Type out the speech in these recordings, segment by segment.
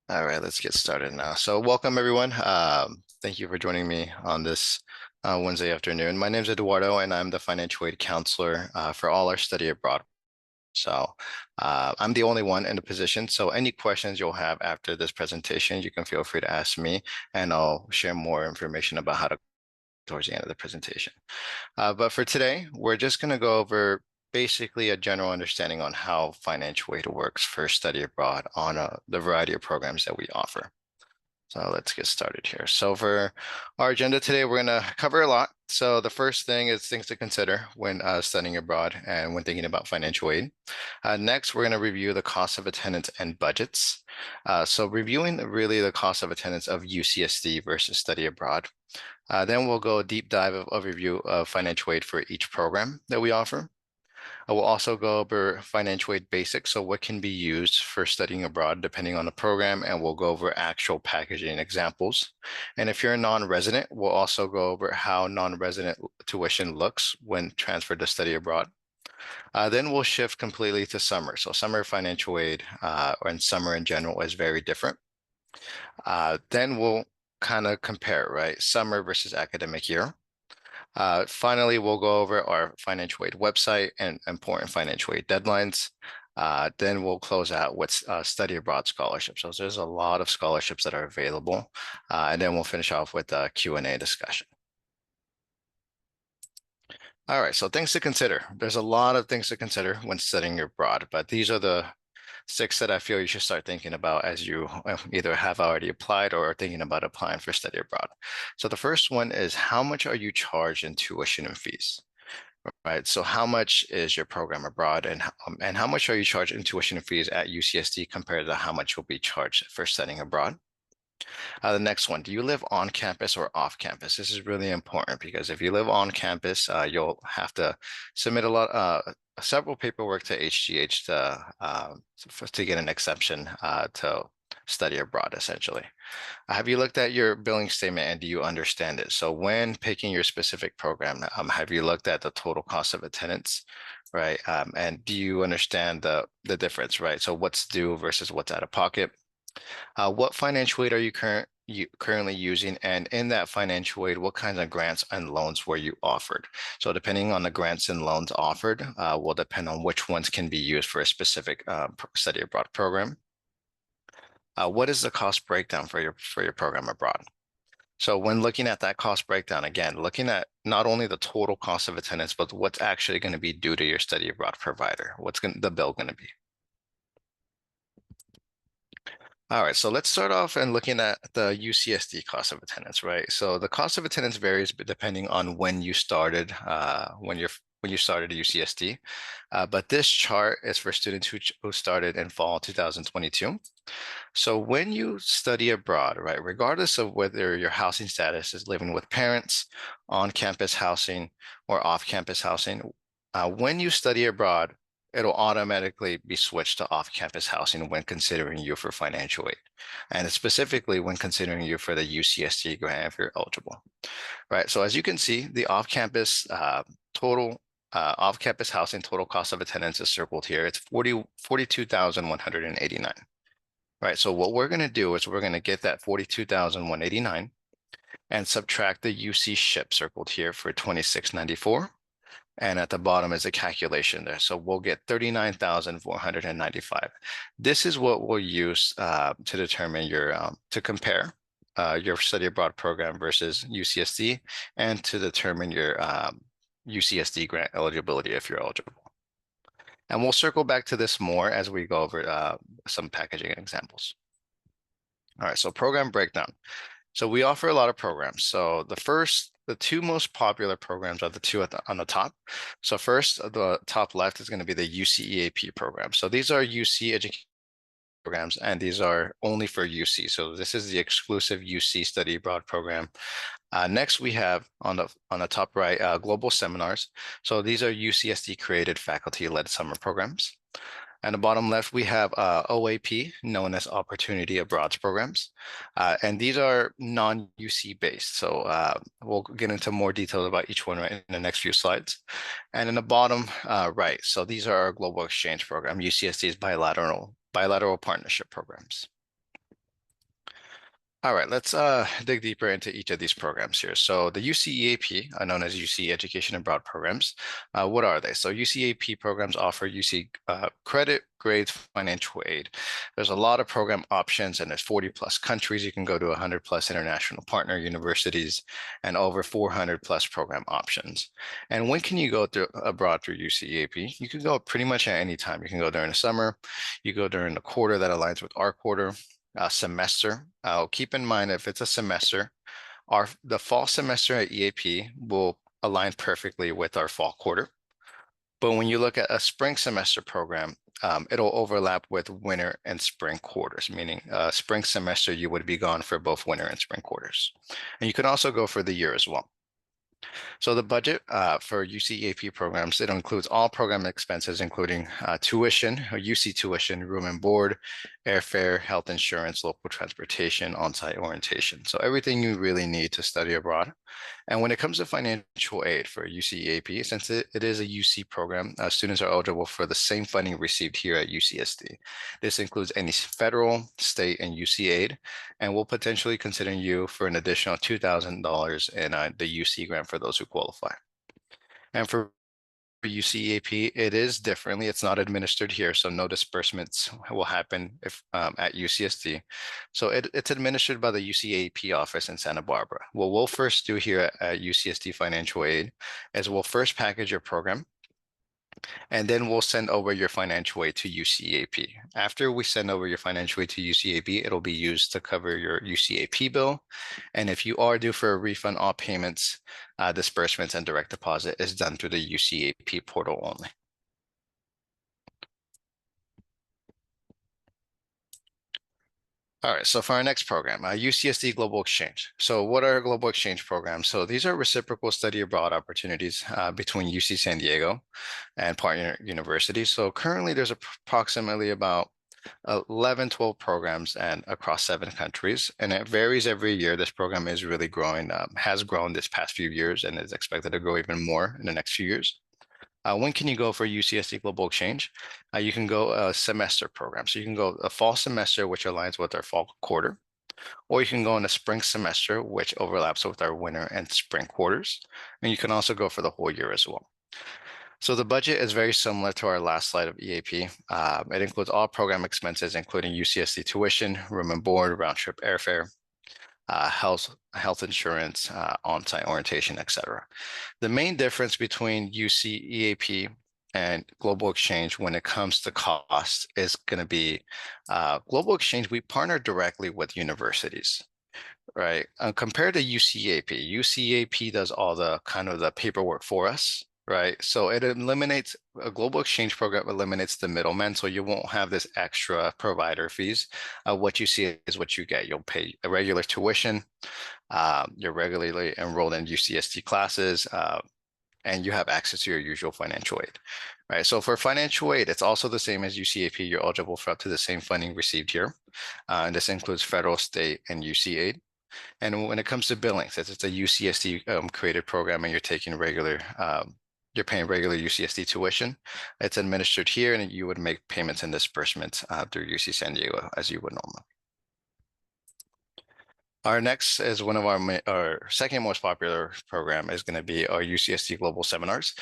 All right, let's get started now. So welcome everyone. Thank you for joining me on this Wednesday afternoon. My name is Eduardo and I'm the financial aid counselor for all our study abroad. So I'm the only one in the position. So any questions you'll have after this presentation, you can feel free to ask me and I'll share more information about how to towards the end of the presentation. But for today, we're just going to go over basically a general understanding on how financial aid works for study abroad on the variety of programs that we offer. So let's get started here. So for our agenda today, we're going to cover a lot. So the first thing is things to consider when studying abroad and when thinking about financial aid. Next, we're going to review the cost of attendance and budgets. So reviewing really the cost of attendance of UCSD versus study abroad. Then we'll go a deep dive of overview of financial aid for each program that we offer. I will also go over financial aid basics, so what can be used for studying abroad depending on the program, and we'll go over actual packaging examples. And if you're a non-resident, we'll also go over how non-resident tuition looks when transferred to study abroad. Then we'll shift completely to summer. So summer financial aid and summer in general is very different. Then we'll kind of compare, right? Summer versus academic year. Finally, we'll go over our financial aid website and important financial aid deadlines. Then we'll close out with study abroad scholarships. So there's a lot of scholarships that are available. And then we'll finish off with a Q&A discussion. All right, so things to consider. There's a lot of things to consider when studying abroad, but these are the six that I feel you should start thinking about as you either have already applied or are thinking about applying for study abroad. So the first one is how much are you charged in tuition and fees? Right. So how much is your program abroad and how much are you charged in tuition and fees at UCSD compared to how much will be charged for studying abroad? The next one, do you live on campus or off campus? This is really important because if you live on campus, you'll have to submit several paperwork to HGH to get an exception to study abroad, essentially. Have you looked at your billing statement and do you understand it? So when picking your specific program, have you looked at the total cost of attendance, right? And do you understand the difference, right? So what's due versus what's out of pocket? What financial aid are you currently using? And in that financial aid, what kinds of grants and loans were you offered? So depending on the grants and loans offered, will depend on which ones can be used for a specific study abroad program. What is the cost breakdown for your program abroad? So when looking at that cost breakdown, again, looking at not only the total cost of attendance, but what's actually going to be due to your study abroad provider. What's the bill going to be? All right, so let's start off and looking at the UCSD cost of attendance, right? So the cost of attendance varies depending on when you started, when you started at UCSD. But this chart is for students who started in fall 2022. So when you study abroad, right, regardless of whether your housing status is living with parents, on-campus housing, or off-campus housing, when you study abroad, it'll automatically be switched to off-campus housing when considering you for financial aid, and specifically when considering you for the UCSD grant if you're eligible, right? So as you can see, the off-campus total off-campus housing total cost of attendance is circled here. It's 42,189. Right, so what we're going to do is we're going to get that 42,189 and subtract the UC ship circled here for 2694. And at the bottom is a calculation there. So we'll get 39,495. This is what we'll use to determine to compare your study abroad program versus UCSD and to determine your UCSD grant eligibility if you're eligible. And we'll circle back to this more as we go over some packaging examples. All right, so program breakdown. So we offer a lot of programs. So the two most popular programs are the two on the top. So first, the top left is going to be the UCEAP program. So these are UC education programs, and these are only for UC. So this is the exclusive UC study abroad program. Next, we have on the top right, global seminars. So these are UCSD created faculty-led summer programs. And the bottom left, we have OAP, known as Opportunity Abroad programs. And these are non-UC based. So we'll get into more details about each one right in the next few slides. And in the bottom right, so these are our global exchange program, UCSD's bilateral partnership programs. All right, let's dig deeper into each of these programs here. So the UCEAP, known as UC Education Abroad programs, what are they? So UCEAP programs offer UC credit, grades, financial aid. There's a lot of program options, and there's 40 plus countries. You can go to 100 plus international partner universities and over 400 plus program options. And when can you go abroad through UCEAP? You can go pretty much at any time. You can go during the summer, you go during the quarter that aligns with our quarter, semester. Keep in mind if it's a semester, the fall semester at EAP will align perfectly with our fall quarter. But when you look at a spring semester program, it'll overlap with winter and spring quarters, meaning spring semester, you would be gone for both winter and spring quarters. And you can also go for the year as well. So the budget for UC programs, it includes all program expenses, including tuition, UC tuition, room and board, airfare, health insurance, local transportation, on-site orientation. So everything you really need to study abroad. And when it comes to financial aid for UC since it is a UC program, students are eligible for the same funding received here at UCSD. This includes any federal, state, and UC aid, and we'll potentially consider you for an additional $2,000 in the UC grant for those who qualify. And for UCEAP, it is differently. It's not administered here, so no disbursements will happen if at UCSD. So it's administered by the UCEAP office in Santa Barbara. What we'll first do here at UCSD Financial Aid is we'll first package your program, and then we'll send over your financial aid to UCEAP. After we send over your financial aid to UCEAP, it'll be used to cover your UCEAP bill. And if you are due for a refund, all payments, disbursements, and direct deposit is done through the UCEAP portal only. All right, so for our next program, UCSD Global Exchange. So what are global exchange programs? So these are reciprocal study abroad opportunities between UC San Diego and partner universities. So currently there's approximately about 11, 12 programs and across 7 countries. And it varies every year. This program is really growing, has grown this past few years and is expected to grow even more in the next few years. When can you go for UCSD Global Exchange? You can go a semester program. So you can go a fall semester, which aligns with our fall quarter, or you can go in a spring semester, which overlaps with our winter and spring quarters. And you can also go for the whole year as well. So the budget is very similar to our last slide of EAP. It includes all program expenses, including UCSD tuition, room and board, round trip airfare, health insurance, on-site orientation, etc. The main difference between UC EAP and Global Exchange when it comes to cost is going to be Global Exchange, we partner directly with universities, right? Compared to UCEAP, UCEAP does all the kind of the paperwork for us, right? So it eliminates a global exchange program eliminates the middleman, so you won't have this extra provider fees. What you see is what you get. You'll pay a regular tuition. You're regularly enrolled in UCSD classes, and you have access to your usual financial aid, right? So for financial aid, it's also the same as UCEAP. You're eligible for up to the same funding received here, and this includes federal, state, and UC aid. And when it comes to billing, since it's a UCSD created program and you're taking you're paying regular UCSD tuition, it's administered here and you would make payments and disbursements through UC San Diego as you would normally. Our next is one of our second most popular program is going to be our UCSD Global Seminars.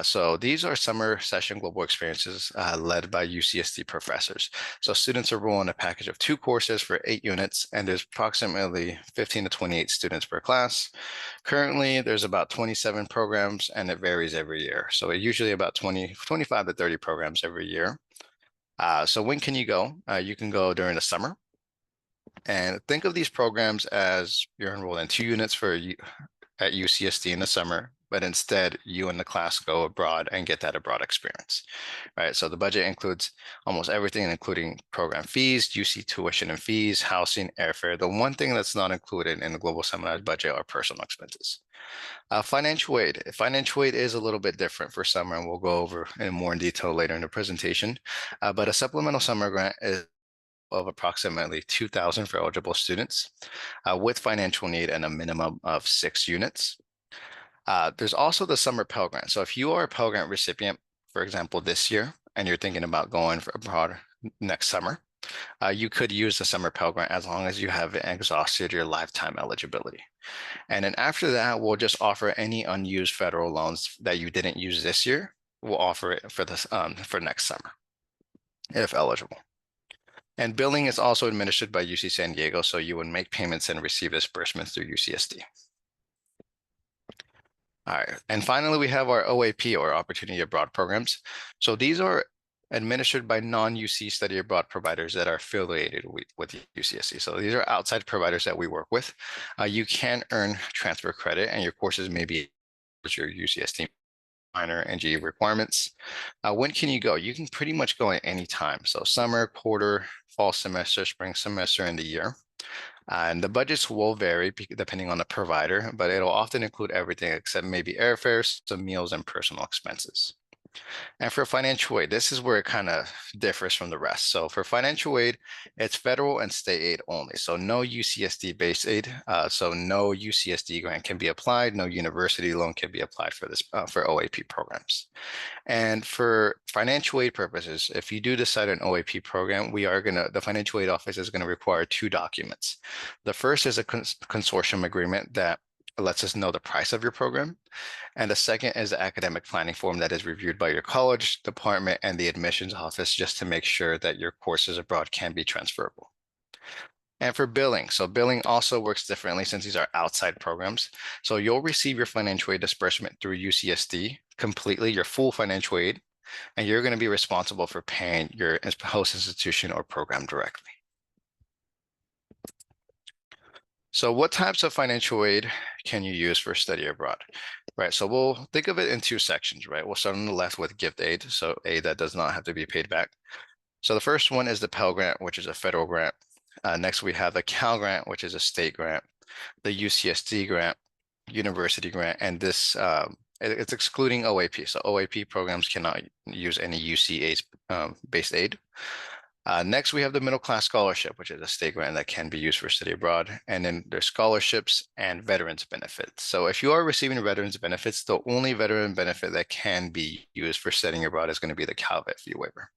So these are summer session global experiences led by UCSD professors. So students enroll in a package of 2 courses for 8 units, and there's approximately 15 to 28 students per class. Currently, there's about 27 programs, and it varies every year. So usually about 25 to 30 programs every year. So when can you go? You can go during the summer. And think of these programs as you're enrolled in 2 units at UCSD in the summer, but instead you and the class go abroad and get that abroad experience, right? So the budget includes almost everything, including program fees, UC tuition and fees, housing, airfare. The one thing that's not included in the Global Seminars budget are personal expenses. Financial aid. Financial aid is a little bit different for summer, and we'll go over in more in detail later in the presentation. But a supplemental summer grant is of approximately 2,000 for eligible students with financial need and a minimum of 6 units. There's also the summer Pell Grant. So if you are a Pell Grant recipient, for example, this year, and you're thinking about going for abroad next summer, you could use the summer Pell Grant as long as you have exhausted your lifetime eligibility. And then after that, we'll just offer any unused federal loans that you didn't use this year. We'll offer it for this for next summer, if eligible. And billing is also administered by UC San Diego, so you would make payments and receive disbursements through UCSD. All right, and finally, we have our OAP, or Opportunity Abroad programs. So these are administered by non-UC study abroad providers that are affiliated with UCSD. So these are outside providers that we work with. You can earn transfer credit, and your courses may be your UCSD minor and GE requirements. When can you go? You can pretty much go at any time. So summer, quarter, fall semester, spring semester, and the year. And the budgets will vary depending on the provider, but it'll often include everything except maybe airfares, some meals, and personal expenses. And for financial aid, this is where it kind of differs from the rest. So for financial aid, it's federal and state aid only. So no UCSD-based aid. So no UCSD grant can be applied. No university loan can be applied for this for OAP programs. And for financial aid purposes, if you do decide an OAP program, the financial aid office is going to require two documents. The first is a consortium agreement that lets us know the price of your program. And the second is the academic planning form that is reviewed by your college department and the admissions office just to make sure that your courses abroad can be transferable. And for billing, so billing also works differently since these are outside programs. So you'll receive your financial aid disbursement through UCSD completely, your full financial aid, and you're going to be responsible for paying your host institution or program directly. So what types of financial aid can you use for study abroad? Right, so we'll think of it in two sections, right? We'll start on the left with gift aid, so aid that does not have to be paid back. So the first one is the Pell Grant, which is a federal grant. Next, we have the Cal Grant, which is a state grant, the UCSD grant, university grant, and this it's excluding OAP. So OAP programs cannot use any UCA-based aid. Next, we have the Middle Class Scholarship, which is a state grant that can be used for study abroad. And then there's scholarships and veterans benefits. So if you are receiving veterans benefits, the only veteran benefit that can be used for studying abroad is going to be the CalVet fee waiver.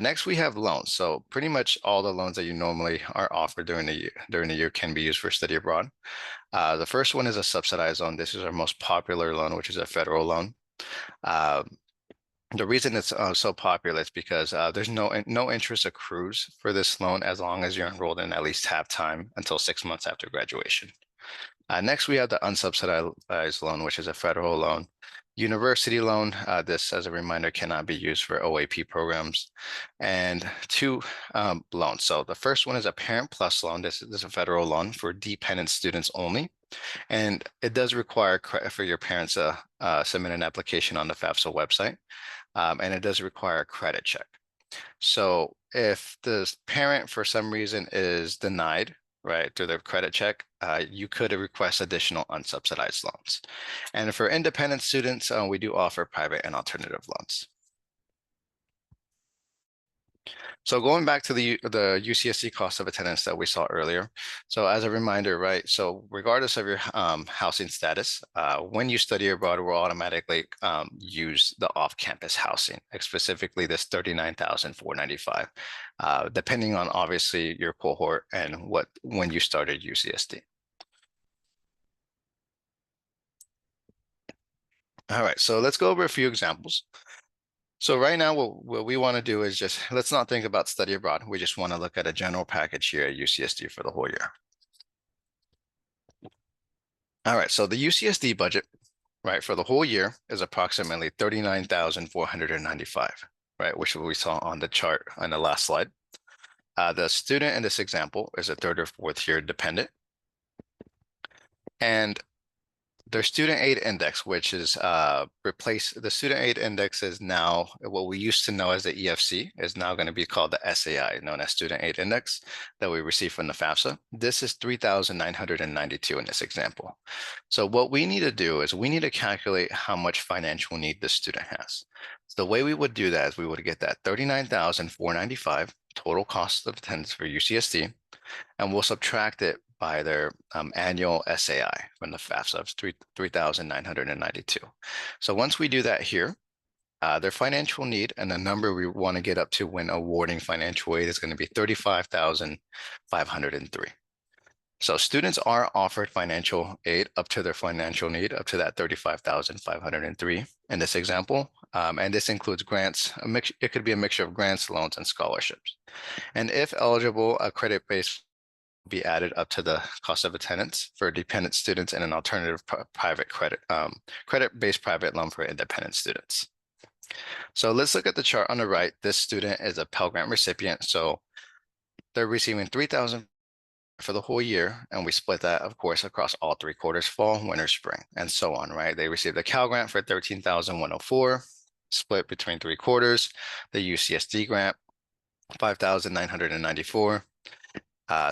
Next, we have loans. So pretty much all the loans that you normally are offered during the year can be used for study abroad. The first one is a subsidized loan. This is our most popular loan, which is a federal loan. The reason it's so popular is because there's no interest accrues for this loan as long as you're enrolled in at least half time until 6 months after graduation. Next, we have the unsubsidized loan, which is a federal loan. University loan, this, as a reminder, cannot be used for OAP programs. And two loans. So the first one is a Parent Plus loan. This is a federal loan for dependent students only. And it does require for your parents to submit an application on the FAFSA website. And it does require a credit check. So if the parent for some reason is denied, right, through the credit check, you could request additional unsubsidized loans. And for independent students, we do offer private and alternative loans. So going back to the UCSD cost of attendance that we saw earlier. So as a reminder, right, so regardless of your housing status, when you study abroad, we'll automatically use the off-campus housing, specifically this $39,495, depending on obviously your cohort and when you started UCSD. All right, so let's go over a few examples. So right now, what we want to do is let's not think about study abroad. We just want to look at a general package here at UCSD for the whole year. All right, so the UCSD budget, right, for the whole year is approximately $39,495, right, which we saw on the chart on the last slide. The student in this example is a third or fourth year dependent. And their student aid index, which is the student aid index is now what we used to know as the EFC, is now going to be called the SAI, known as student aid index, that we receive from the FAFSA. This is 3,992 in this example. So what we need to do is we need to calculate how much financial need the student has. So the way we would do that is we would get that 39,495 total cost of attendance for UCSD, and we'll subtract it by their annual SAI from the FAFSA of 3,992. So once we do that here, Their financial need and the number we want to get up to when awarding financial aid is going to be 35,503. So students are offered financial aid up to their financial need, up to that 35,503 in this example. And this includes grants, it could be a mixture of grants, loans, and scholarships. And if eligible, a credit-based will be added up to the cost of attendance for dependent students and an alternative private credit-based private loan for independent students. So let's look at the chart on the right. This student is a Pell Grant recipient. So they're receiving 3,000 for the whole year, and we split that, of course, across all 3 quarters, fall, winter, spring, and so on, right? They received the Cal Grant for 13,104, split between 3 quarters, the UCSD grant, 5,994,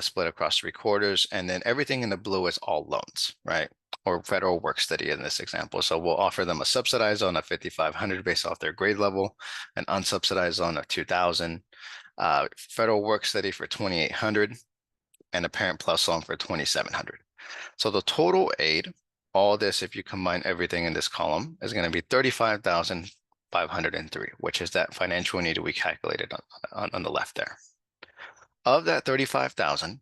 split across 3 quarters, and then everything in the blue is all loans, right? Or federal work study in this example. So we'll offer them a subsidized loan of 5,500 based off their grade level, an unsubsidized loan of 2,000, federal work study for 2,800, and a Parent Plus loan for 2,700. So the total aid, all this, if you combine everything in this column, is going to be 35,503, which is that financial need we calculated on the left there. Of that 35,000,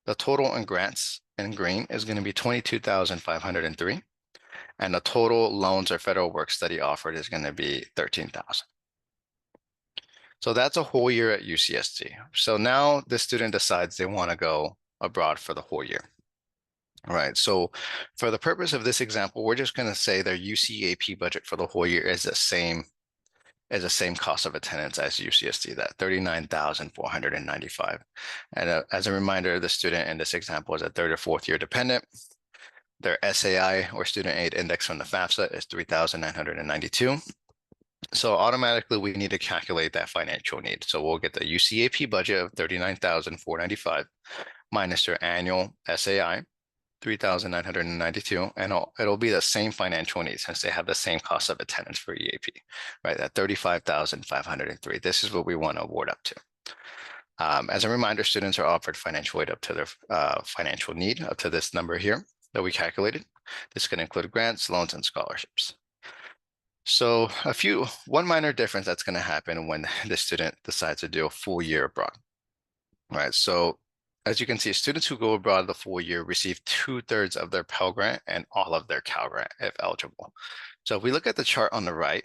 the total in grants in green is going to be 22,503, and the total loans or federal work study offered is going to be 13,000. So that's a whole year at UCSD. So now the student decides they want to go abroad for the whole year. All right, so for the purpose of this example, we're just going to say their UCAP budget for the whole year is the same cost of attendance as UCSD, that 39,495. And as a reminder, the student in this example is a 3rd or 4th year dependent. Their SAI or student aid index from the FAFSA is 3,992. So automatically we need to calculate that financial need. So we'll get the UCAP budget of 39,495 minus their annual SAI, 3,992, and it'll be the same financial need since they have the same cost of attendance for EAP, right? That 35,503. This is what we want to award up to. As a reminder, students are offered financial aid up to their financial need, up to this number here that we calculated. This can include grants, loans, and scholarships. So one minor difference that's going to happen when the student decides to do a full year abroad. All right, so as you can see, students who go abroad the full year receive 2/3 of their Pell Grant and all of their Cal Grant if eligible. So if we look at the chart on the right,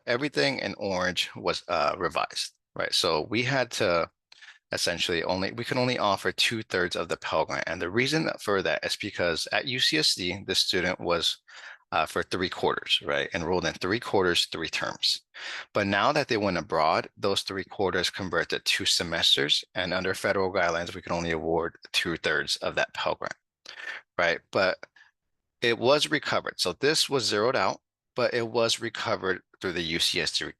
everything in orange was revised, right? So we had to essentially we can only offer 2/3 of the Pell Grant. And the reason for that is because at UCSD, the student was for 3 quarters, right? Enrolled in 3 quarters, 3 terms. But now that they went abroad, those 3 quarters convert to 2 semesters. And under federal guidelines, we can only award 2/3 of that Pell Grant, right? But it was recovered. So this was zeroed out, but it was recovered through the UCSD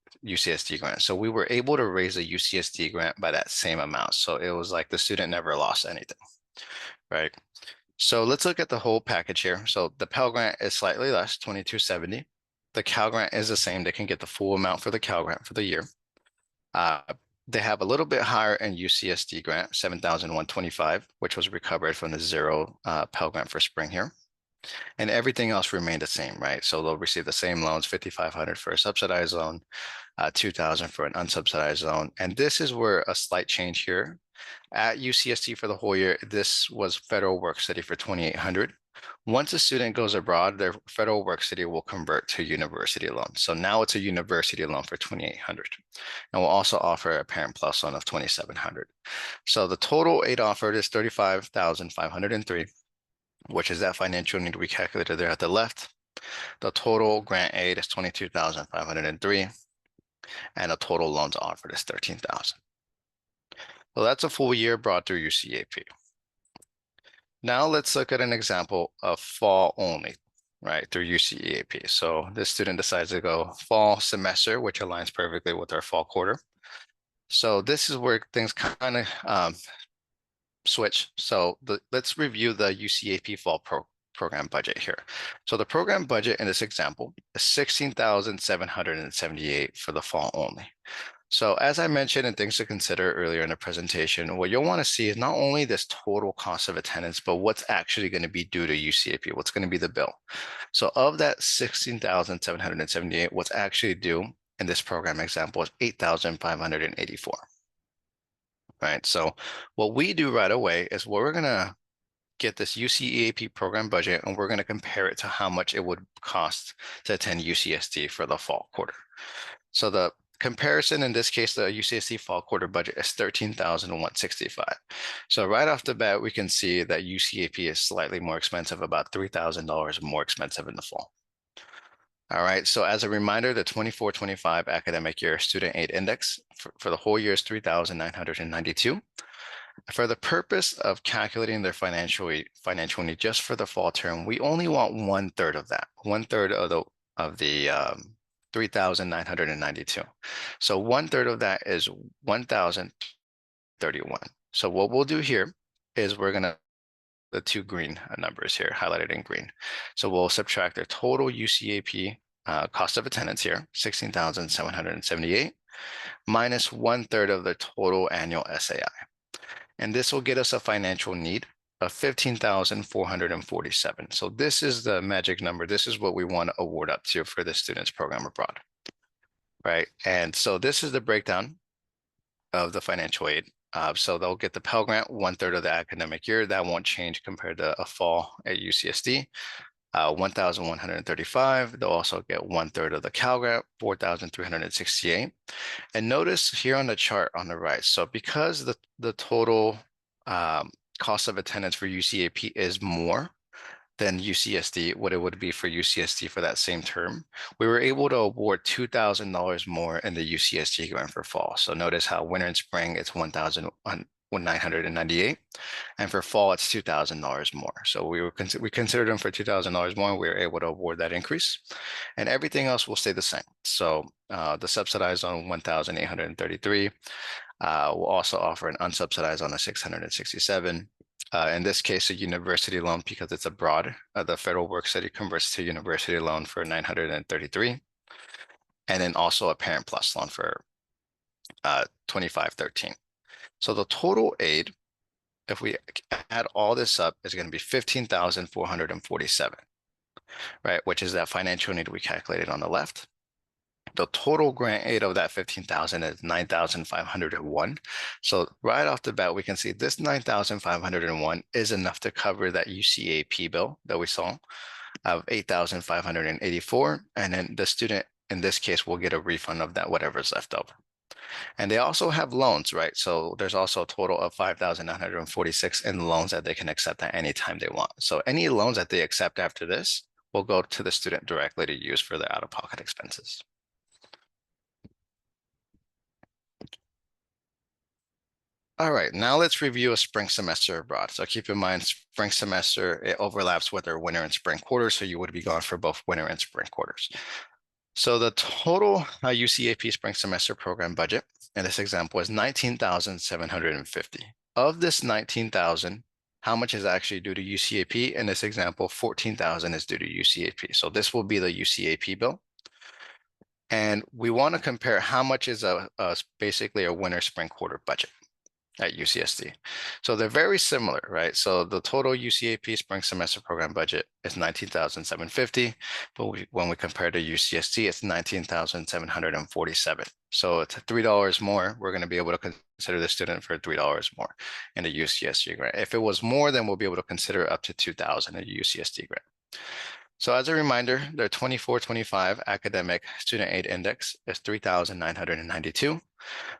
grant. So we were able to raise the UCSD grant by that same amount. So it was like the student never lost anything, right? So let's look at the whole package here. So the Pell Grant is slightly less, 2,270. The Cal Grant is the same. They can get the full amount for the Cal Grant for the year. They have a little bit higher in UCSD grant, 7,125, which was recovered from the zero Pell Grant for spring here. And everything else remained the same, right? So they'll receive the same loans, 5,500 for a subsidized loan, 2,000 for an unsubsidized loan. And this is where a slight change here. At UCSD for the whole year, this was federal work study for 2,800. Once a student goes abroad, their federal work study will convert to university loan. So now it's a university loan for 2,800. And we'll also offer a Parent Plus loan of 2,700. So the total aid offered is 35,503, which is that financial need we calculated there at the left. The total grant aid is 22,503, and the total loans offered is 13,000. So that's a full year abroad through UCAP. Now let's look at an example of fall only, right, through UCAP. So this student decides to go fall semester, which aligns perfectly with our fall quarter. So this is where things kind of switch. So let's review the UCAP fall program budget here. So the program budget in this example is 16,778 for the fall only. So as I mentioned and things to consider earlier in the presentation, what you'll want to see is not only this total cost of attendance, but what's actually going to be due to UCAP, what's going to be the bill. So of that 16,778, what's actually due in this program example is 8,584. Right. So what we do right away is we're going to get this UCEAP program budget and we're going to compare it to how much it would cost to attend UCSD for the fall quarter. So the comparison in this case, the UCSD fall quarter budget is 13,165. So right off the bat, we can see that UCAP is slightly more expensive, about $3,000 more expensive in the fall. All right, so as a reminder, the 24-25 academic year student aid index for the whole year is 3,992. For the purpose of calculating their financial need just for the fall term, we only want 1/3 of that, 1/3 of the 3,992. So 1/3 of that is 1,031. So what we'll do here is we're gonna the two green numbers here highlighted in green. So we'll subtract their total UCAP cost of attendance here, 16,778, minus 1/3 of the total annual SAI. And this will get us a financial need of 15,447. So this is the magic number. This is what we want to award up to for the students program abroad, right? And so this is the breakdown of the financial aid. So they'll get the Pell Grant 1/3 of the academic year. That won't change compared to a fall at UCSD. 1,135. They'll also get 1/3 of the Cal Grant, 4,368. And notice here on the chart on the right, so because the total cost of attendance for UCAP is more than UCSD, what it would be for UCSD for that same term, we were able to award $2,000 more in the UCSD grant for fall. So notice how winter and spring, it's 1,998. And for fall, it's $2,000 more. So we considered them for $2,000 more. We were able to award that increase, and everything else will stay the same. So the subsidized on 1,833. We'll also offer an unsubsidized on a 667. In this case, a university loan because it's abroad. The federal work study converts to university loan for 933, and then also a Parent Plus loan for 2513. So the total aid, if we add all this up, is going to be 15,447, right? Which is that financial need we calculated on the left. The total grant aid of that 15,000 is 9,501. So right off the bat, we can see this 9,501 is enough to cover that UCAP bill that we saw of 8,584. And then the student, in this case, will get a refund of that, whatever's left over. And they also have loans, right? So there's also a total of 5,946 in loans that they can accept at any time they want. So any loans that they accept after this will go to the student directly to use for their out-of-pocket expenses. All right, now let's review a spring semester abroad. So keep in mind, spring semester, it overlaps with our winter and spring quarters, so you would be gone for both winter and spring quarters. So the total UCAP spring semester program budget in this example is 19,750. Of this 19,000, how much is actually due to UCAP? In this example, 14,000 is due to UCAP. So this will be the UCAP bill. And we want to compare how much is basically a winter spring quarter budget at UCSD. So they're very similar, right? So the total UCAP spring semester program budget is 19,750, but when we compare to UCSD, it's 19,747. So it's $3 more. We're going to be able to consider the student for $3 more in the UCSD grant. If it was more, then we'll be able to consider up to 2,000 in the UCSD grant. So as a reminder, their 24-25 academic student aid index is 3,992.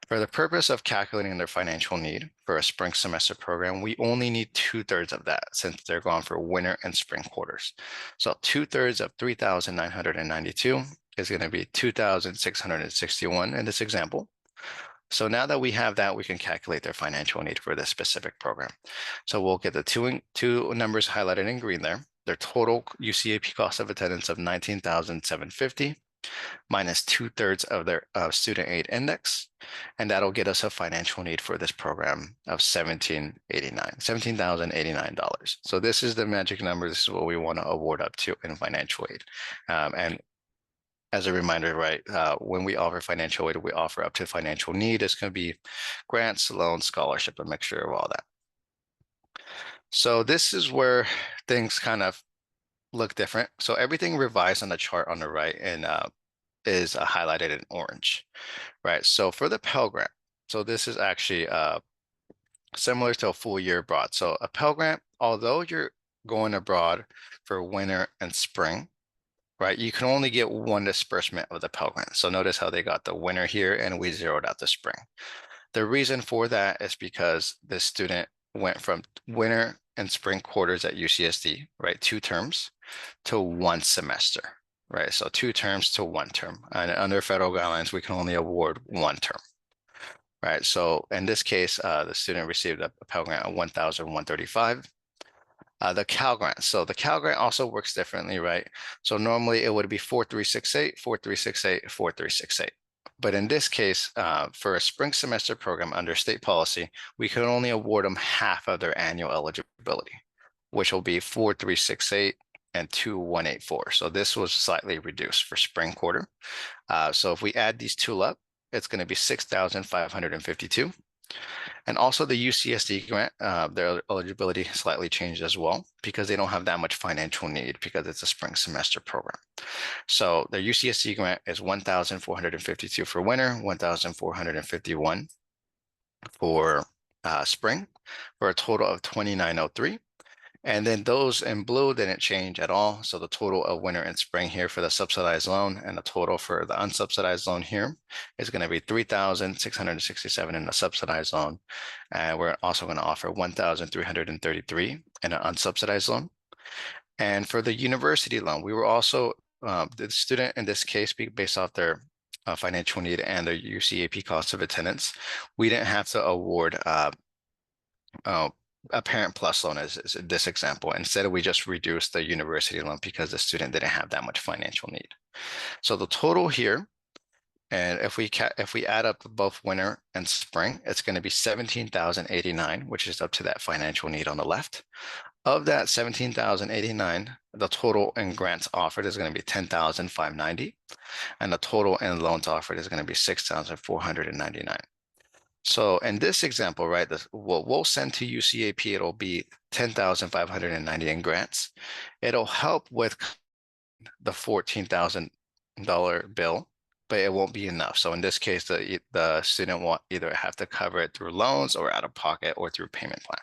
For the purpose of calculating their financial need for a spring semester program, we only need 2/3 of that since they're gone for winter and spring quarters. So 2/3 of 3,992 is going to be 2,661 in this example. So now that we have that, we can calculate their financial need for this specific program. So we'll get the two numbers highlighted in green there. Their total UCAP cost of attendance of 19,750 minus 2/3 of their student aid index. And that'll get us a financial need for this program of $17,089. So this is the magic number. This is what we want to award up to in financial aid. And as a reminder, right, when we offer financial aid, we offer up to financial need. It's going to be grants, loans, scholarship, a mixture of all that. So this is where things kind of look different. So everything revised on the chart on the right and is highlighted in orange, right? So for the Pell Grant, so this is actually similar to a full year abroad. So a Pell Grant, although you're going abroad for winter and spring, right, you can only get one disbursement of the Pell Grant. So notice how they got the winter here and we zeroed out the spring. The reason for that is because the student went from winter and spring quarters at UCSD, right, 2 terms to 1 semester, right? So 2 terms to 1 term. And under federal guidelines, we can only award 1 term, right? So in this case, the student received a Pell Grant of 1,135. The Cal Grant. So the Cal Grant also works differently, right? So normally it would be 4,368, 4,368, 4,368. But in this case, for a spring semester program under state policy, we can only award them half of their annual eligibility, which will be 4,368 and 2,184. So this was slightly reduced for spring quarter. So if we add these two up, it's going to be 6,552. And also the UCSD grant, their eligibility slightly changed as well because they don't have that much financial need because it's a spring semester program. So the UCSD grant is 1,452 for winter, 1,451 for spring, for a total of 2,903. And then those in blue didn't change at all. So the total of winter and spring here for the subsidized loan and the total for the unsubsidized loan here is going to be 3,667 in the subsidized loan. And we're also going to offer 1,333 in an unsubsidized loan. And for the university loan, we were also, the student in this case, based off their financial need and their UCAP cost of attendance, we didn't have to award a Parent Plus loan is this example. Instead, we just reduced the university loan because the student didn't have that much financial need. So the total here, and if we add up both winter and spring, it's going to be 17,089, which is up to that financial need on the left. Of that 17,089, the total in grants offered is going to be 10,590, and the total in loans offered is going to be 6,499. So in this example, right, what we'll send to UCAP, it'll be 10,590 in grants. It'll help with the $14,000 bill, but it won't be enough. So in this case, the student will either have to cover it through loans or out of pocket or through payment plan.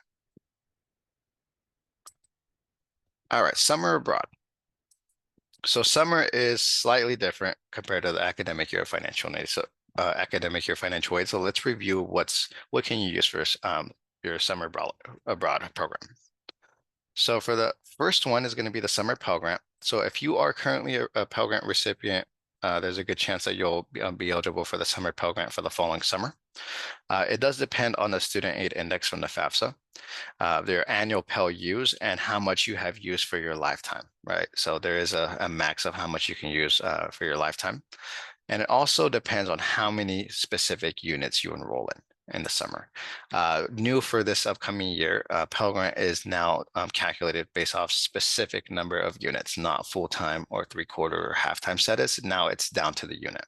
All right, summer abroad. So summer is slightly different compared to the academic year financial aid. So academic year financial aid. So let's review what can you use for your summer abroad program. So for the first one is going to be the summer Pell Grant. So if you are currently a Pell Grant recipient, there's a good chance that you'll be eligible for the summer Pell Grant for the following summer. It does depend on the student aid index from the FAFSA, their annual Pell use, and how much you have used for your lifetime, right? So there is a max of how much you can use for your lifetime. And it also depends on how many specific units you enroll in the summer. New for this upcoming year, Pell Grant is now calculated based off specific number of units, not full-time or three-quarter or half-time status. Now it's down to the unit.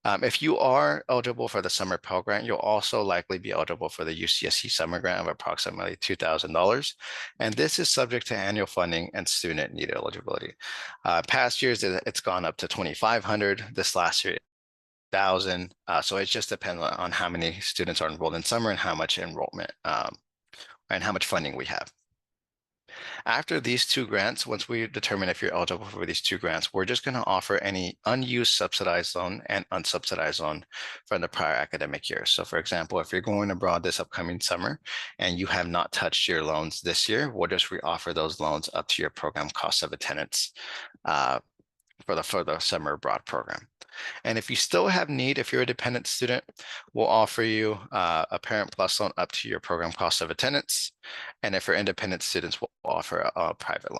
If you are eligible for the summer Pell Grant, you'll also likely be eligible for the UCSC summer grant of approximately $2,000. And this is subject to annual funding and student need eligibility. Past years, it's gone up to 2,500. This last year, 1,000. So it just depends on how many students are enrolled in summer and how much enrollment and how much funding we have. After these two grants, once we determine if you're eligible for these two grants, we're just going to offer any unused subsidized loan and unsubsidized loan from the prior academic year. So for example, if you're going abroad this upcoming summer and you have not touched your loans this year, we'll just reoffer those loans up to your program cost of attendance for the summer abroad program. And if you still have need, if you're a dependent student, we'll offer you a Parent Plus loan up to your program cost of attendance. And if you're independent students, we'll offer a private loan.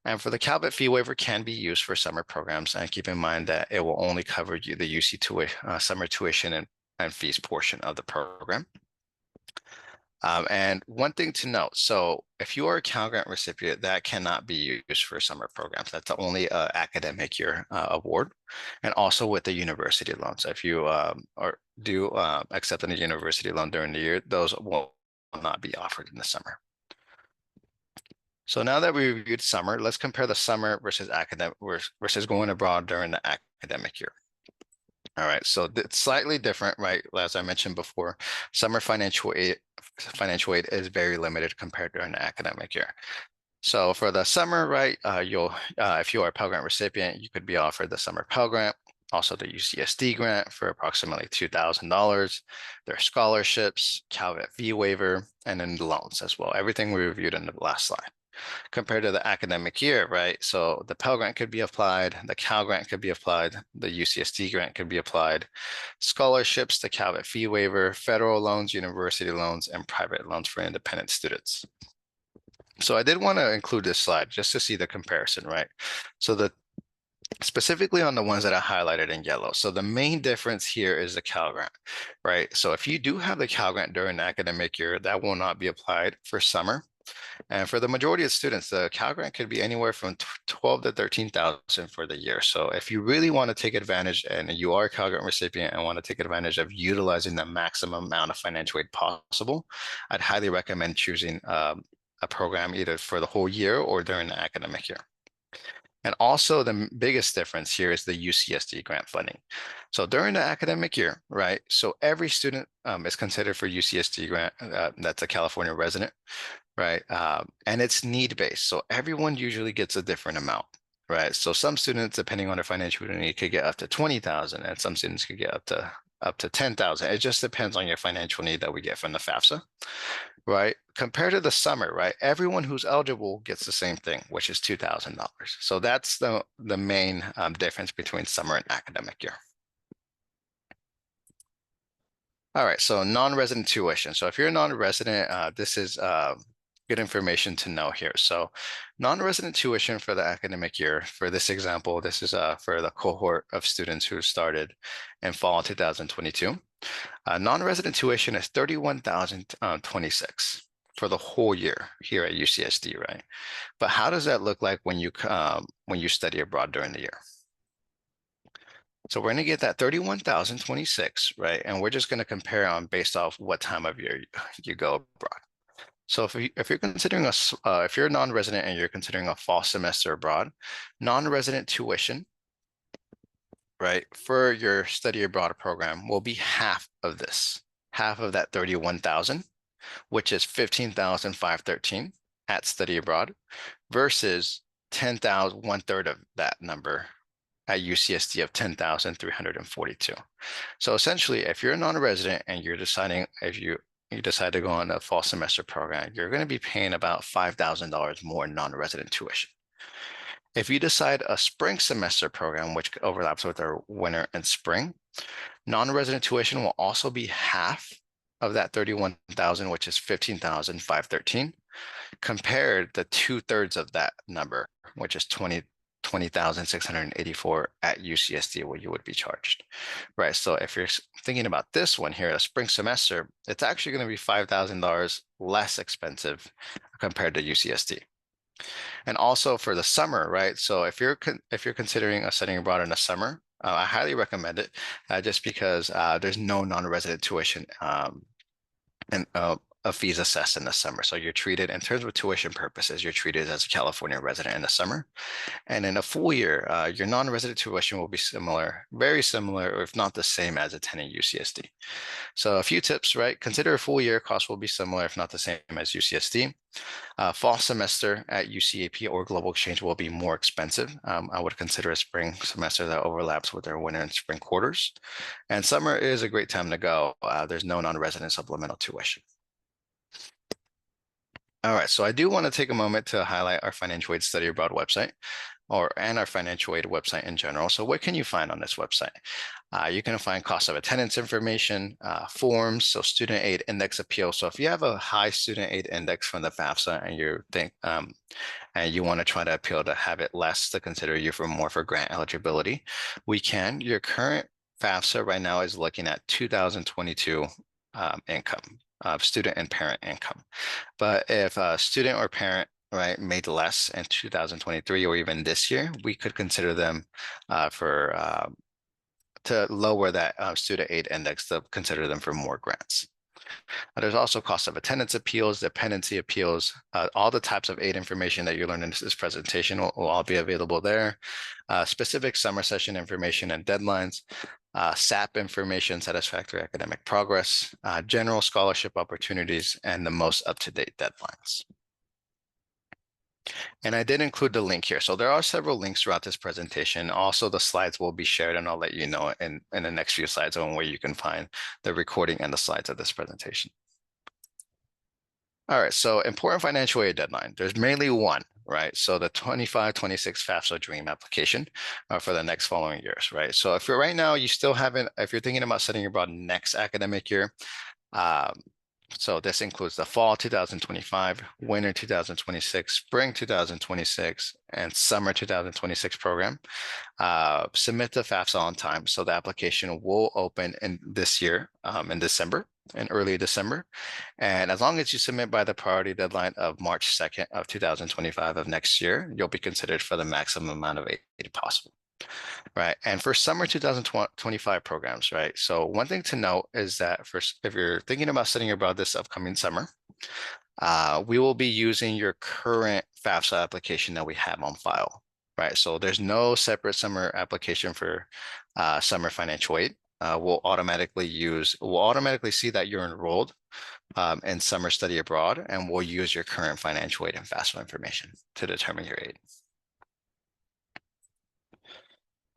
And for the Calvet fee waiver can be used for summer programs. And keep in mind that it will only cover you the UC summer tuition and fees portion of the program. And one thing to note, so if you are a Cal Grant recipient, that cannot be used for summer programs. That's only a academic year award, and also with the university loan. So if you or do accept a university loan during the year, those will not be offered in the summer. So now that we reviewed summer, let's compare the summer versus academic versus going abroad during the academic year. All right, so it's slightly different, right? As I mentioned before, summer financial aid is very limited compared to an academic year. So for the summer, right, if you are a Pell Grant recipient, you could be offered the summer Pell Grant, also the UCSD grant for approximately $2,000. There are scholarships, Calvet fee waiver, and then loans as well. Everything we reviewed in the last slide compared to the academic year, right? So the Pell Grant could be applied, the Cal Grant could be applied, the UCSD grant could be applied, scholarships, the Calvet fee waiver, federal loans, university loans, and private loans for independent students. So I did want to include this slide just to see the comparison, right? So specifically on the ones that I highlighted in yellow. So the main difference here is the Cal Grant, right? So if you do have the Cal Grant during the academic year, that will not be applied for summer. And for the majority of students, the Cal Grant could be anywhere from 12 to 13,000 for the year. So if you really want to take advantage and you are a Cal Grant recipient and want to take advantage of utilizing the maximum amount of financial aid possible, I'd highly recommend choosing a program either for the whole year or during the academic year. And also the biggest difference here is the UCSD grant funding. So during the academic year, right? So every student is considered for UCSD grant, that's a California resident, right? And it's need-based. So everyone usually gets a different amount, right? So some students, depending on their financial need, could get up to 20,000 and some students could get up to 10,000. It just depends on your financial need that we get from the FAFSA, right? Compared to the summer, right? Everyone who's eligible gets the same thing, which is $2,000. So that's the main difference between summer and academic year. All right, so non-resident tuition. So if you're a non-resident, this is good information to know here. So non-resident tuition for the academic year, for this example, this is for the cohort of students who started in fall 2022. Non-resident tuition is $31,026 for the whole year here at UCSD, right? But how does that look like when you study abroad during the year? So we're going to get that 31,026, right? And we're just going to compare on based off what time of year you go abroad. So if you're considering if you're a non-resident and you're considering a fall semester abroad, non-resident tuition, right, for your study abroad program will be half of this, half of that 31,000, which is 15,513 at study abroad versus 10,000, 1/3 of that number at UCSD of 10,342. So essentially, if you're a non-resident and you're deciding if you decide to go on a fall semester program, you're going to be paying about $5,000 more in non-resident tuition. If you decide a spring semester program, which overlaps with our winter and spring, non-resident tuition will also be half of that 31,000, which is 15,513, compared to 2/3 of that number, which is 20,684 at UCSD where you would be charged, right? So if you're thinking about this one here, a spring semester, it's actually going to be $5,000 less expensive compared to UCSD. And also for the summer, right? So if you're considering studying abroad in the summer, I highly recommend it just because there's no non-resident tuition and fees assessed in the summer. So you're treated in terms of tuition purposes, you're treated as a California resident in the summer. And in a full year, your non-resident tuition will be similar, very similar, or if not the same as attending UCSD. So a few tips, right? Consider a full year cost will be similar, if not the same as UCSD. Fall semester at UCAP or Global Exchange will be more expensive. I would consider a spring semester that overlaps with their winter and spring quarters. And summer is a great time to go. There's no non-resident supplemental tuition. All right, so I do want to take a moment to highlight our financial aid study abroad website and our financial aid website in general. So what can you find on this website? You can find cost of attendance information, forms, so student aid index appeal. So if you have a high student aid index from the FAFSA and you want to try to appeal to have it less to consider you for more for grant eligibility, we can. Your current FAFSA right now is looking at 2022 income. student and parent income. But if a student or parent, right, made less in 2023 or even this year, we could consider them for to lower that student aid index to consider them for more grants. There's also cost of attendance appeals, dependency appeals, all the types of aid information that you learned in this presentation will all be available there. Specific summer session information and deadlines, SAP information, satisfactory academic progress, general scholarship opportunities, and the most up-to-date deadlines. And I did include the link here. So there are several links throughout this presentation. Also, the slides will be shared, and I'll let you know in the next few slides on where you can find the recording and the slides of this presentation. All right, so important financial aid deadline. There's mainly one, right? So the 25-26 FAFSA DREAM application for the next following years, right? So if you're right now, you still haven't, if you're thinking about studying abroad next academic year, so this includes the fall 2025, winter 2026, spring 2026, and summer 2026 program. Submit the FAFSA on time. So the application will open in this year in December, in early December. And as long as you submit by the priority deadline of March 2nd of 2025 of next year, you'll be considered for the maximum amount of aid possible. Right. And for summer 2025 programs, right? So one thing to note is that if you're thinking about studying abroad this upcoming summer, we will be using your current FAFSA application that we have on file, right? So there's no separate summer application for summer financial aid. We'll automatically see that you're enrolled in summer study abroad, and we'll use your current financial aid and FAFSA information to determine your aid.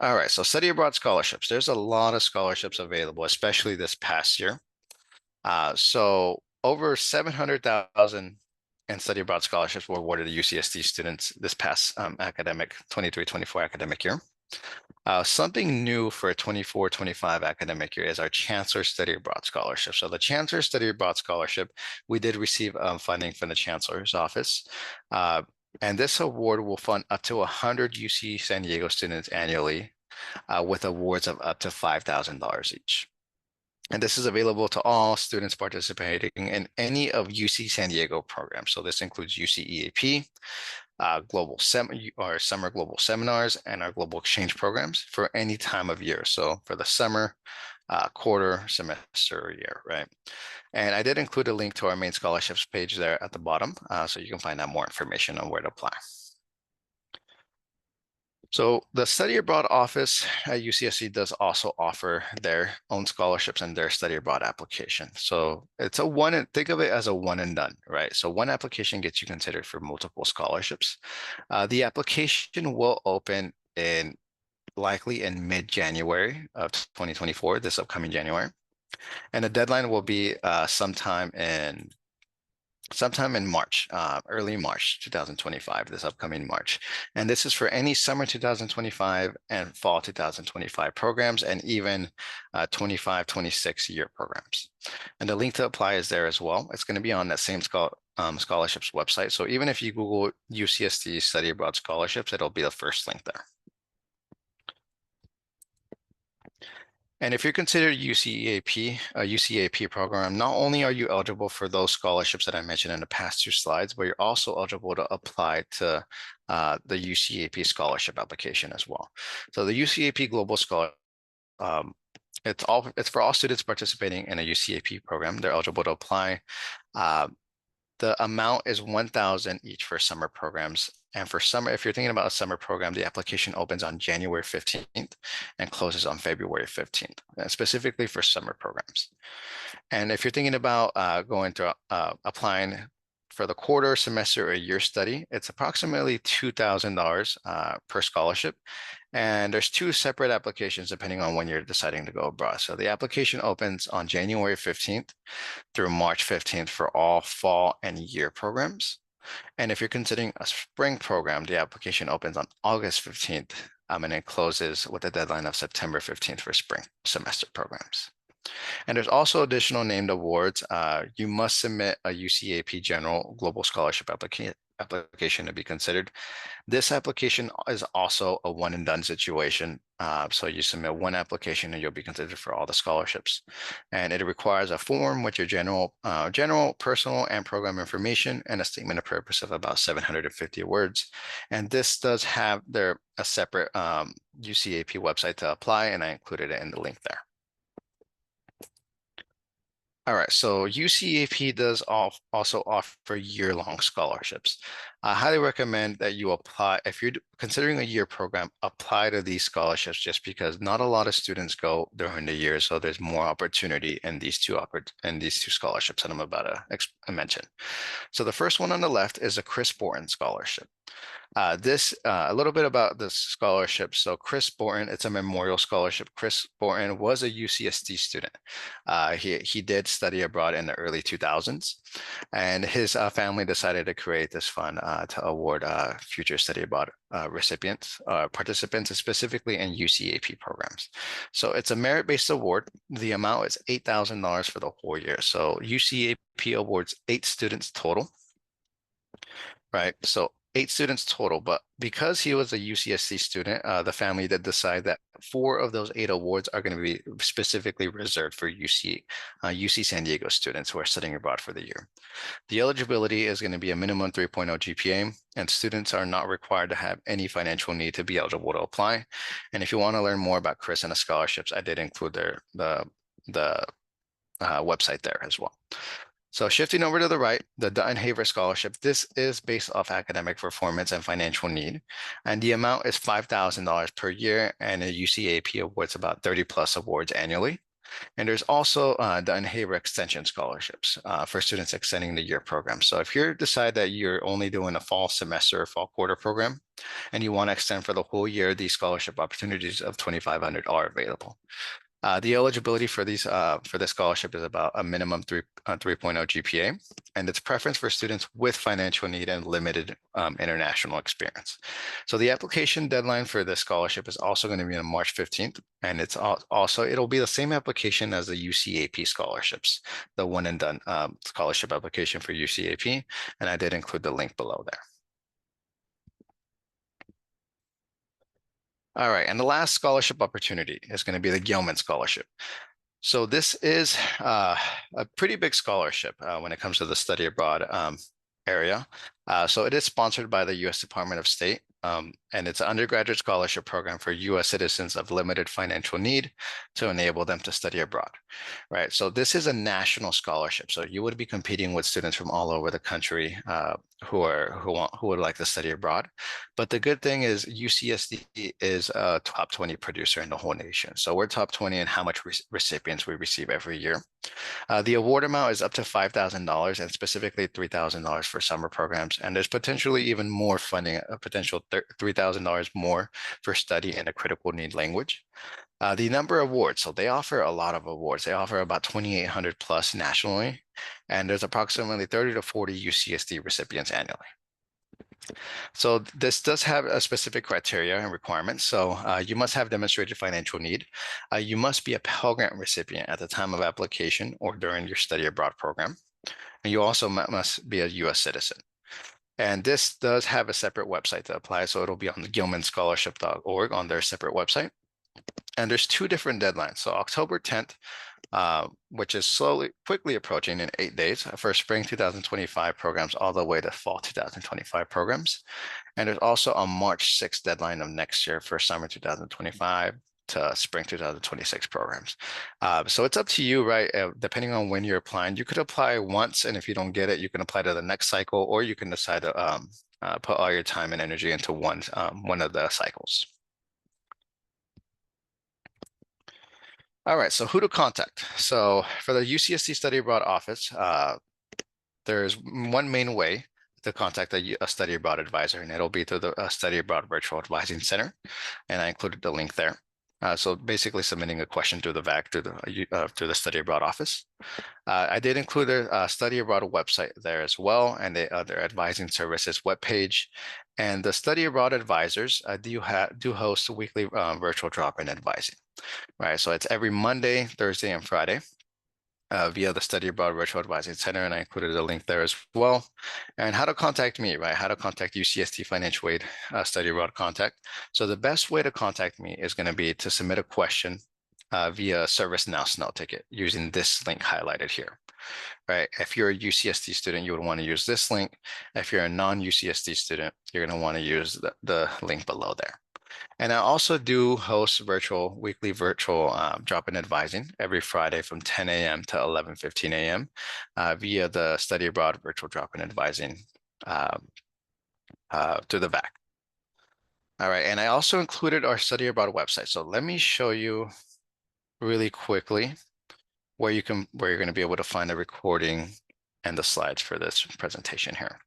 All right, so study abroad scholarships. There's a lot of scholarships available, especially this past year. So over 700,000 in study abroad scholarships were awarded to UCSD students this past academic 23-24 academic year. Something new for a 24-25 academic year is our Chancellor Study Abroad Scholarship. So the Chancellor Study Abroad Scholarship, we did receive funding from the Chancellor's office. And this award will fund up to 100 UC San Diego students annually with awards of up to $5,000 each. And this is available to all students participating in any of UC San Diego programs. So this includes UC EAP, summer global seminars, and our global exchange programs for any time of year. So for the summer, quarter, semester, or year, right? And I did include a link to our main scholarships page there at the bottom, so you can find out more information on where to apply. So the Study Abroad office at UCSD does also offer their own scholarships and their study abroad application. So it's think of it as a one and done, right? So one application gets you considered for multiple scholarships. The application will open likely in mid-January of 2024, this upcoming January. And the deadline will be sometime in March, early March 2025, this upcoming March. And this is for any summer 2025 and fall 2025 programs, and even 25-26 year programs. And the link to apply is there as well. It's going to be on that same scholarships website. So even if you Google UCSD Study Abroad Scholarships, it'll be the first link there. And if you're considered UCEAP, a UCEAP program, not only are you eligible for those scholarships that I mentioned in the past two slides, but you're also eligible to apply to the UCEAP scholarship application as well. So the UCEAP Global Scholarship, it's for all students participating in a UCEAP program. They're eligible to apply. The amount is $1,000 each for summer programs. And for summer, if you're thinking about a summer program, the application opens on January 15th and closes on February 15th, specifically for summer programs. And if you're thinking about applying for the quarter, semester, or year study, it's approximately $2,000 per scholarship. And there's two separate applications depending on when you're deciding to go abroad. So the application opens on January 15th through March 15th for all fall and year programs. And if you're considering a spring program, the application opens on August 15th and it closes with a deadline of September 15th for spring semester programs. And there's also additional named awards. You must submit a UCEAP General Global Scholarship application to be considered. This application is also a one and done situation. So you submit one application and you'll be considered for all the scholarships. And it requires a form with your general, personal, and program information and a statement of purpose of about 750 words. And this does have a separate UCAP website to apply, and I included it in the link there. All right, so UCAP does also offer year-long scholarships. I highly recommend that you apply, if you're considering a year program, apply to these scholarships just because not a lot of students go during the year, so there's more opportunity in these two scholarships that I'm about to mention. So the first one on the left is a Chris Borton scholarship. A little bit about the scholarship. So Chris Borton, it's a memorial scholarship. Chris Borton was a UCSD student. He did study abroad in the early 2000s, and his family decided to create this fund to award future study abroad participants, specifically in UCAP programs. So it's a merit-based award. The amount is $8,000 for the whole year. So UCAP awards 8 students total, right? So 8 students total, but because he was a UCSC student, the family did decide that 4 of those 8 awards are going to be specifically reserved for UC San Diego students who are studying abroad for the year. The eligibility is going to be a minimum 3.0 GPA, and students are not required to have any financial need to be eligible to apply. And if you want to learn more about Chris and the scholarships, I did include the website there as well. So shifting over to the right, the Dutton Haver Scholarship, this is based off academic performance and financial need. And the amount is $5,000 per year, and a UCAP awards about 30 plus awards annually. And there's also Dutton Haver Extension Scholarships for students extending the year program. So if you decide that you're only doing a fall semester or fall quarter program, and you want to extend for the whole year, these scholarship opportunities of $2,500 are available. The eligibility for this scholarship is about a minimum 3.0 GPA, and it's preference for students with financial need and limited international experience. So the application deadline for this scholarship is also going to be on March 15th, and it'll be the same application as the UCAP scholarships, the one and done scholarship application for UCAP, and I did include the link below there. All right, and the last scholarship opportunity is going to be the Gilman Scholarship. So this is a pretty big scholarship when it comes to the study abroad area. So it is sponsored by the U.S. Department of State, and it's an undergraduate scholarship program for U.S. citizens of limited financial need to enable them to study abroad, right? So this is a national scholarship. So you would be competing with students from all over the country who would like to study abroad. But the good thing is UCSD is a top 20 producer in the whole nation. So we're top 20 in how much recipients we receive every year. The award amount is up to $5,000 and specifically $3,000 for summer programs. And there's potentially even more funding, a potential $3,000 more for study in a critical need language. The number of awards, so they offer a lot of awards. They offer about 2,800 plus nationally, and there's approximately 30 to 40 UCSD recipients annually. So this does have a specific criteria and requirements. So you must have demonstrated financial need. You must be a Pell Grant recipient at the time of application or during your study abroad program. And you also must be a US citizen. And this does have a separate website to apply. So it'll be on the gilmanscholarship.org on their separate website. And there's 2 different deadlines. So October 10th, which is quickly approaching in 8 days for spring 2025 programs all the way to fall 2025 programs. And there's also a March 6th deadline of next year for summer 2025 to spring 2026 programs. So it's up to you, right? Depending on when you're applying, you could apply once, and if you don't get it, you can apply to the next cycle, or you can decide to put all your time and energy into one of the cycles. All right, so who to contact? So for the UCSD Study Abroad office, there's one main way to contact a study abroad advisor, and it'll be through the Study Abroad Virtual Advising Center, and I included the link there. So basically submitting a question through the VAC through the Study Abroad office. I did include a Study Abroad website there as well, and their advising services webpage. And the Study Abroad advisors do host weekly virtual drop-in advising, right? So it's every Monday, Thursday, and Friday. via the Study Abroad Virtual Advising Center, and I included a link there as well. And how to contact me, right? How to contact UCSD Financial Aid Study Abroad contact. So the best way to contact me is going to be to submit a question via ServiceNow Snow Ticket using this link highlighted here, right? If you're a UCSD student, you would want to use this link. If you're a non-UCSD student, you're going to want to use the link below there. And I also do host weekly virtual drop-in advising every Friday from 10 a.m. to 11:15 a.m. Via the Study Abroad virtual drop-in advising to the back. All right, and I also included our Study Abroad website. So let me show you really quickly where you're going to be able to find the recording and the slides for this presentation here.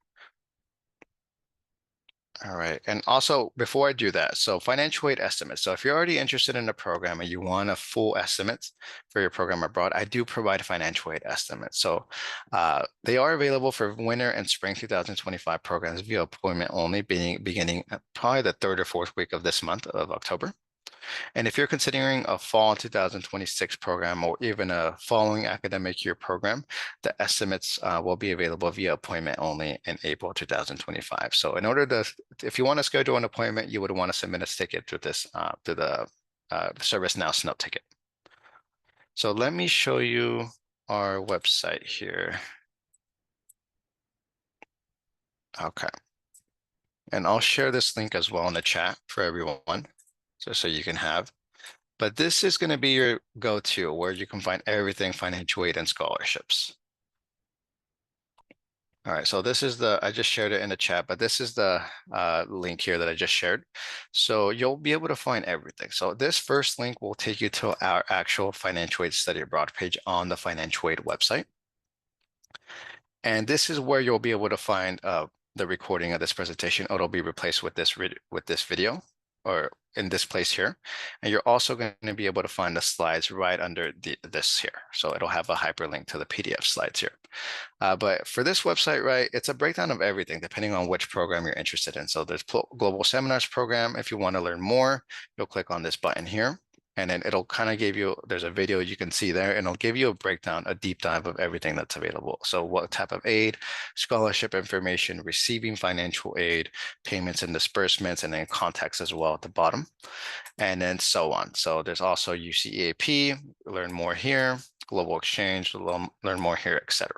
All right. And also, before I do that, so financial aid estimates. So if you're already interested in the program and you want a full estimate for your program abroad, I do provide financial aid estimates. So they are available for winter and spring 2025 programs via appointment only, beginning probably the third or fourth week of this month of October. And if you're considering a fall 2026 program or even a following academic year program, the estimates will be available via appointment only in April 2025. So in order to, if you want to schedule an appointment, you would want to submit a ticket to this, to the ServiceNow Snow Ticket. So let me show you our website here. Okay. And I'll share this link as well in the chat for everyone, so you can have. But this is going to be your go-to where you can find everything financial aid and scholarships. All right, so this is I just shared it in the chat, but this is the link here that I just shared. So you'll be able to find everything. So this first link will take you to our actual financial aid study abroad page on the financial aid website. And this is where you'll be able to find the recording of this presentation. It'll be replaced with this video, or in this place here. And you're also going to be able to find the slides right under this here. So it'll have a hyperlink to the PDF slides here. But for this website, right, it's a breakdown of everything depending on which program you're interested in. So there's Global Seminars program. If you want to learn more, you'll click on this button here. And then it'll kind of give you, there's a video you can see there, and it'll give you a breakdown, a deep dive of everything that's available. So what type of aid, scholarship information, receiving financial aid, payments and disbursements, and then contacts as well at the bottom, and then so on. So there's also UCEAP, learn more here, global exchange, learn more here, etc.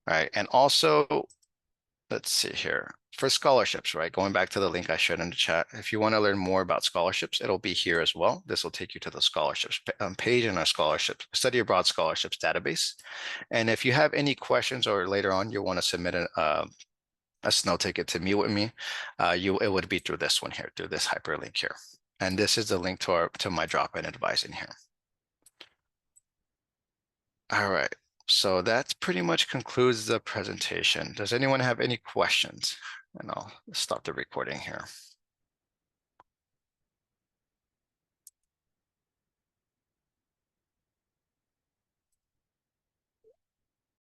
All right, and also, let's see here. For scholarships, right? Going back to the link I showed in the chat, if you want to learn more about scholarships, it'll be here as well. This will take you to the scholarships page in our scholarships, Study Abroad scholarships database. And if you have any questions or later on you want to submit a snow ticket to meet with me, it would be through this one here, through this hyperlink here. And this is the link to my drop-in advising here. All right. So that pretty much concludes the presentation. Does anyone have any questions? And I'll stop the recording here.